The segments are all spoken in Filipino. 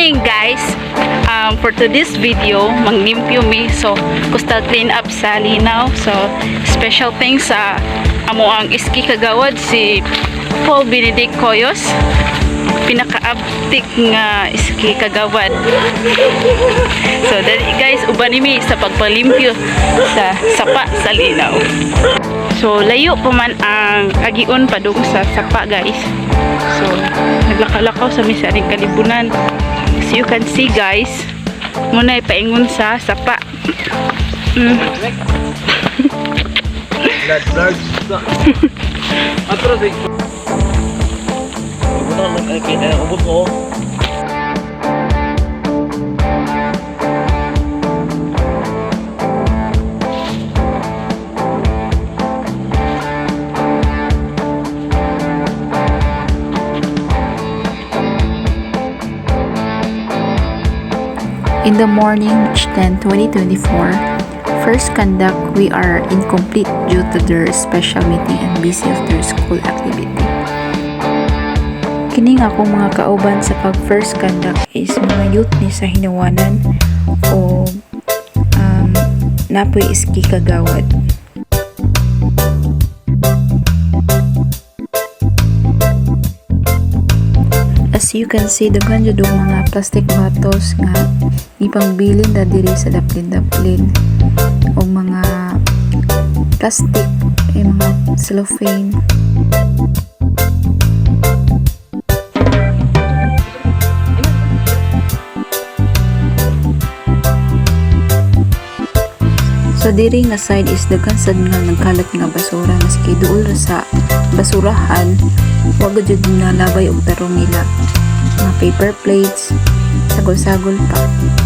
morning guys. For today's video, manglimpyo mi. So, coastal clean up sa Linaw. So, special thanks sa amo ang iski kagawad si Paul Benedict Coyos. Pinaka-uptik nga iski kagawad. So, dali guys, uban mi sa pagpalimpyo sa sapa sa Linaw. So, layo pa man ang agion padung sa sapa guys. So, naglakaw-lakaw sa misaring kalibunan. As you can see guys, muna ipaingon sa sapa. Blood. Atro sa ito. Ibunan lang kaya ubos ko. In the morning, March 10, 2024, first conduct we are incomplete due to their special meeting and busy of their school activity. Kining akong mga kauban sa pag first conduct is mga youth ni sa Hinawanan o napoy iski kagawad. As you can see, daghan jud mga plastic bottles nga ipangbilin da diri sa daplin-daplin o mga plastic mga cellophane. So diri nga side is daghan sad nga nagkalat nga basura maski duol ra sa basurahan wag jud na labay og tarong nila. Mga paper plates, sagol-sagol pa.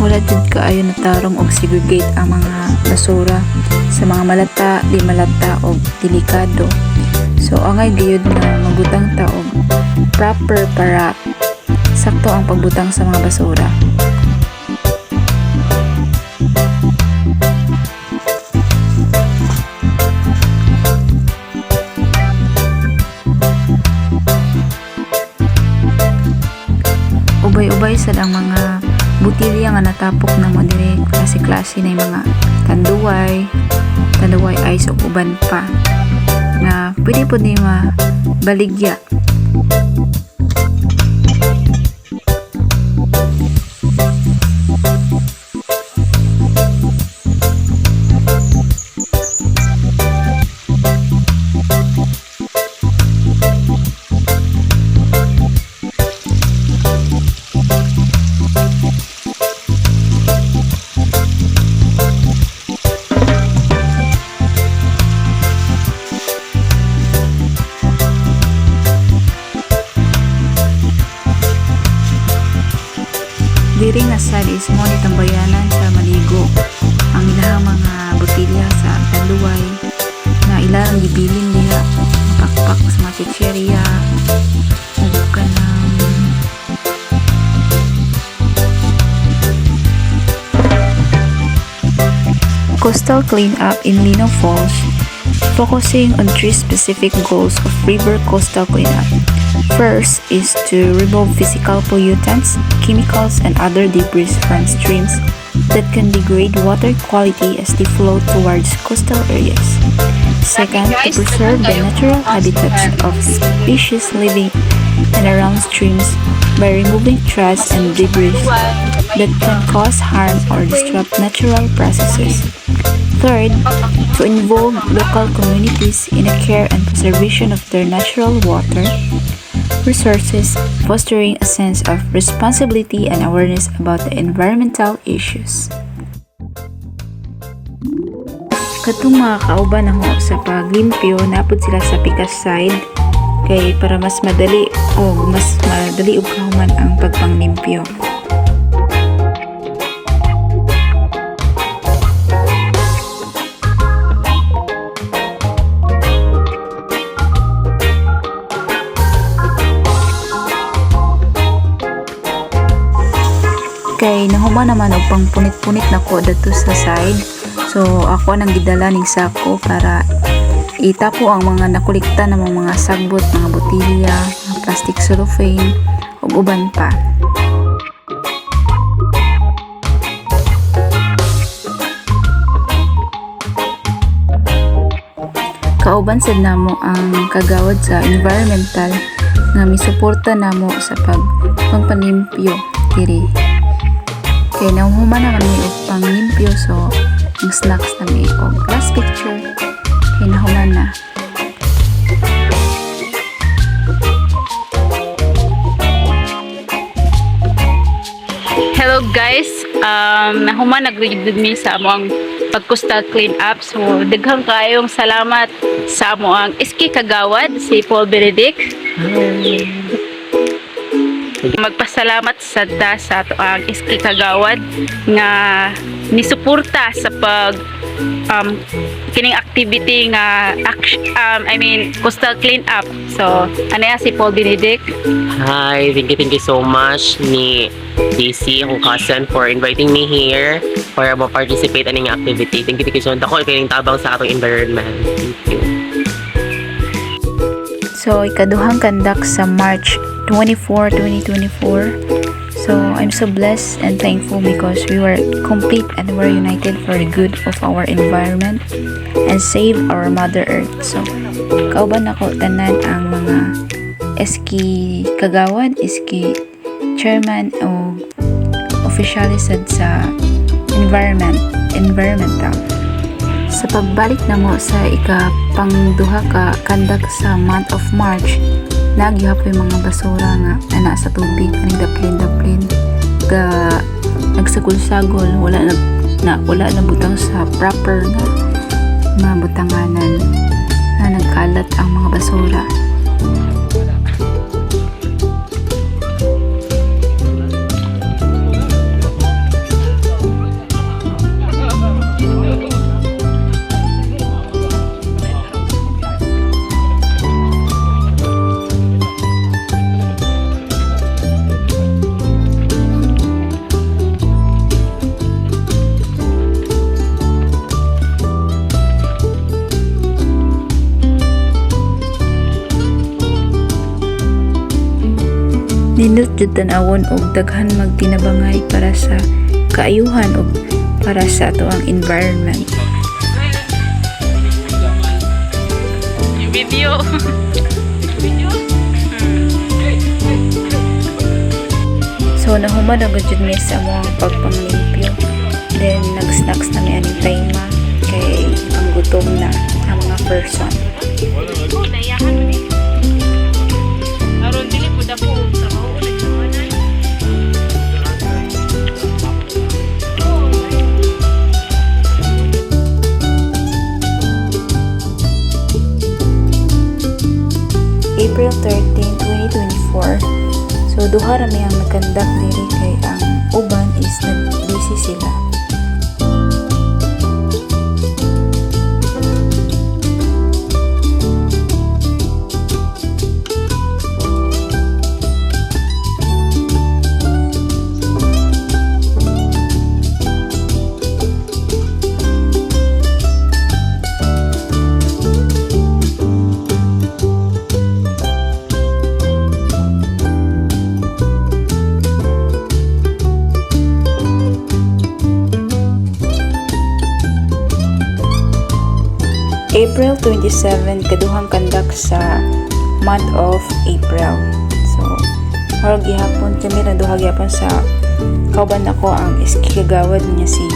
Wala jud kaayo na tarong og segregate ang mga basura sa mga malata, di malata og delikado. So angay gayud na magbutang ta og proper para sakto ang pagbutang sa mga basura. Ubay-ubay sa ang mga butilya nga natapok na mo dire klase-klase na yung mga tanduway ice o uban pa na pwede po ni mabaligya. Diri nga sad is mo ni tambayanan sa maligo ang ilang mga botilya sa tanduway na ilang gibilin diha pakpak sa mga chicheria ka ng coastal cleanup in Linaw Falls, focusing on 3 specific goals of river coastal cleanup. First is to remove physical pollutants, chemicals, and other debris from streams that can degrade water quality as they flow towards coastal areas. Second, to preserve the natural habitats of species living and around streams by removing trash and debris that can cause harm or disrupt natural processes. Third, to involve local communities in the care and preservation of their natural water resources, fostering a sense of responsibility and awareness about the environmental issues. Katong mga kauban na ho sa paglimpyo, napod sila sa pikas side kay para mas madali og kahuman ang pagpanglimpyo. Kay nahuman naman og pangpunit-punit na ko dito sa side. So ako nang gidala ning sako para itapo ang mga nakolekta ng mga sagbot, mga botilya, mga plastic cellophane ug uban pa. Kauban sad namo ang kagawad sa environmental nga misuporta namo sa pagpanimpyo diri. Kay nahuman naman mi og panglimpyo, so ang snacks na mi og last picture kay nahuman na. Hello guys, nahuman nag-read mi sa among pag-coastal clean up. So daghang kayong salamat sa among iski kagawad si Paul Benedict. Magpasalamat sa ato ang iski kagawad nga nisuporta sa pag kining activity nga coastal clean up. So ano yan si Paul Benedict? Hi, thank you so much ni DC, akong cousin, for inviting me here para ma-participate aning activity. Thank you so much. Ako kayong tabang sa atong environment. Thank you. So, ikaduhang kandak sa March 24, 2024. So, I'm so blessed and thankful because we were complete and were united for the good of our environment and save our Mother Earth. So, kauban ako tanan ang mga eski kagawad, eski chairman o officially sad sa environmental. Sa pagbalik na mo sa ikapangduha ka kandak sa month of March, nagyapoy mga basura nga na sa tubig, aning daplin ga nagsagol-sagol, wala na butang sa proper nga butanganan na nagkalat ang mga basura. Nindot jud tan-awon og daghan magtinabangay para sa kaayuhan og para sa ato ang environment. Yung video. So nahuman agad jud mi sa among pagpanglimpyo. Then nag-snacks na mi aning tayma kay ang gutom na ang mga person. Aron dili ko dako sa mauulit sa manan. April 13, 2024. So duha ra mi ang nagkandak diri kay ang uban is nag-busy sila. April 27, kaduhang kandak sa month of April. So, harag gihapon kami na duha gihapon sa kauban ako ang iski kagawad niya si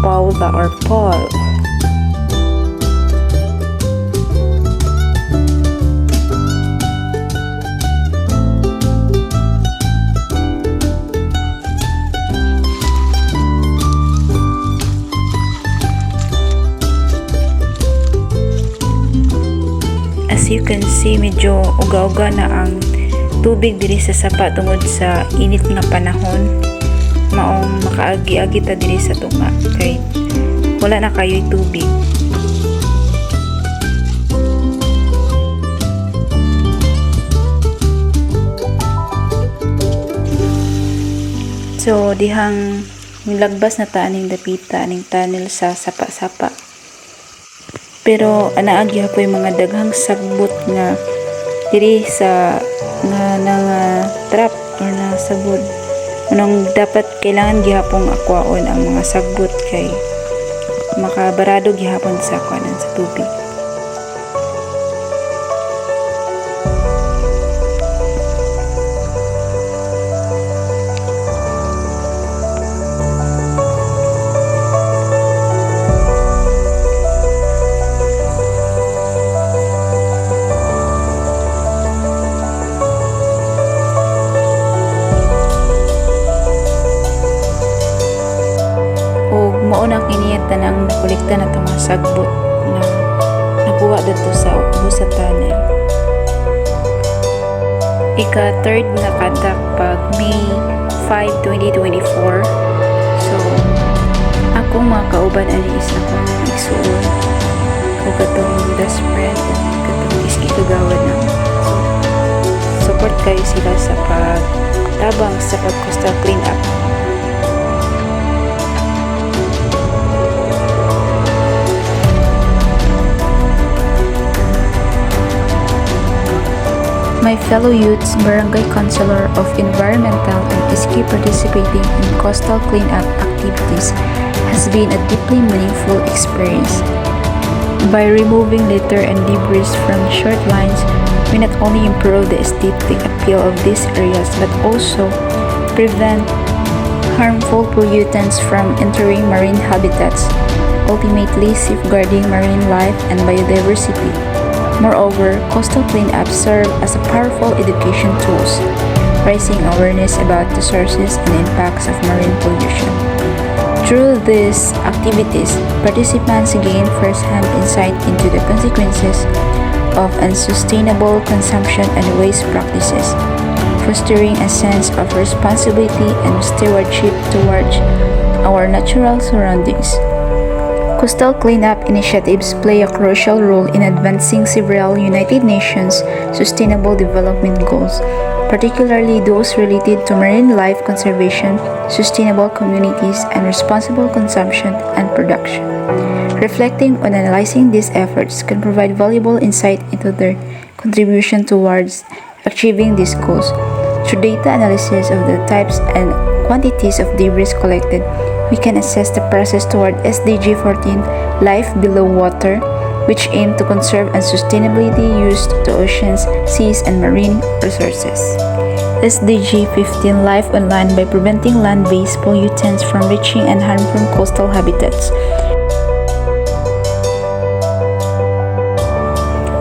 Paula or Paul. As you can see, medyo uga-uga na ang tubig diri sa sapa tungod sa init nga panahon. Maong makaagi-agi ta diri sa tunga kay wala na kayo'y tubig. So dihang nilagbas na ta aning dapita aning tunnel sa sapa-sapa. Pero anaagya po yung mga daghang sagbot nga diri sa nga trap or na sabod. Anong dapat kailangan gihapong akwaon ang mga sagbot kay makabarado gihapon sa akwanan sa tubig. Mauna kini tanang nakolekta na itong mga sagbot na nakuha dito sa Busa Tunnel. Ika-3rd na kadak pag May 5, 2024. So, akong mga kauban ani is akong igsuon o katong best friend o katong iski kagawad na. So, support kayo sila sa pagtabang sa pag-coastal clean up. My fellow youths, Barangay Councilor of Environmental and Iski participating in coastal cleanup activities has been a deeply meaningful experience. By removing litter and debris from short lines, we not only improve the aesthetic appeal of these areas but also prevent harmful pollutants from entering marine habitats, ultimately safeguarding marine life and biodiversity. Moreover, coastal cleanups serve as a powerful education tools, raising awareness about the sources and impacts of marine pollution. Through these activities, participants gain first-hand insight into the consequences of unsustainable consumption and waste practices, fostering a sense of responsibility and stewardship towards our natural surroundings. Coastal cleanup initiatives play a crucial role in advancing several United Nations Sustainable Development Goals, particularly those related to marine life conservation, sustainable communities, and responsible consumption and production. Reflecting on analyzing these efforts can provide valuable insight into their contribution towards achieving these goals. Through data analysis of the types and quantities of debris collected, we can assess the process toward SDG 14, Life Below Water, which aim to conserve and sustainably use the oceans, seas, and marine resources. SDG 15, Life on Land by preventing land-based pollutants from reaching and harming coastal habitats.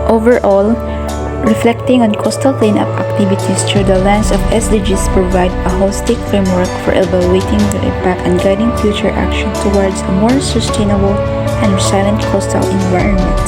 Overall, reflecting on coastal cleanup activities through the lens of SDGs provide a holistic framework for evaluating their impact and guiding future action towards a more sustainable and resilient coastal environment.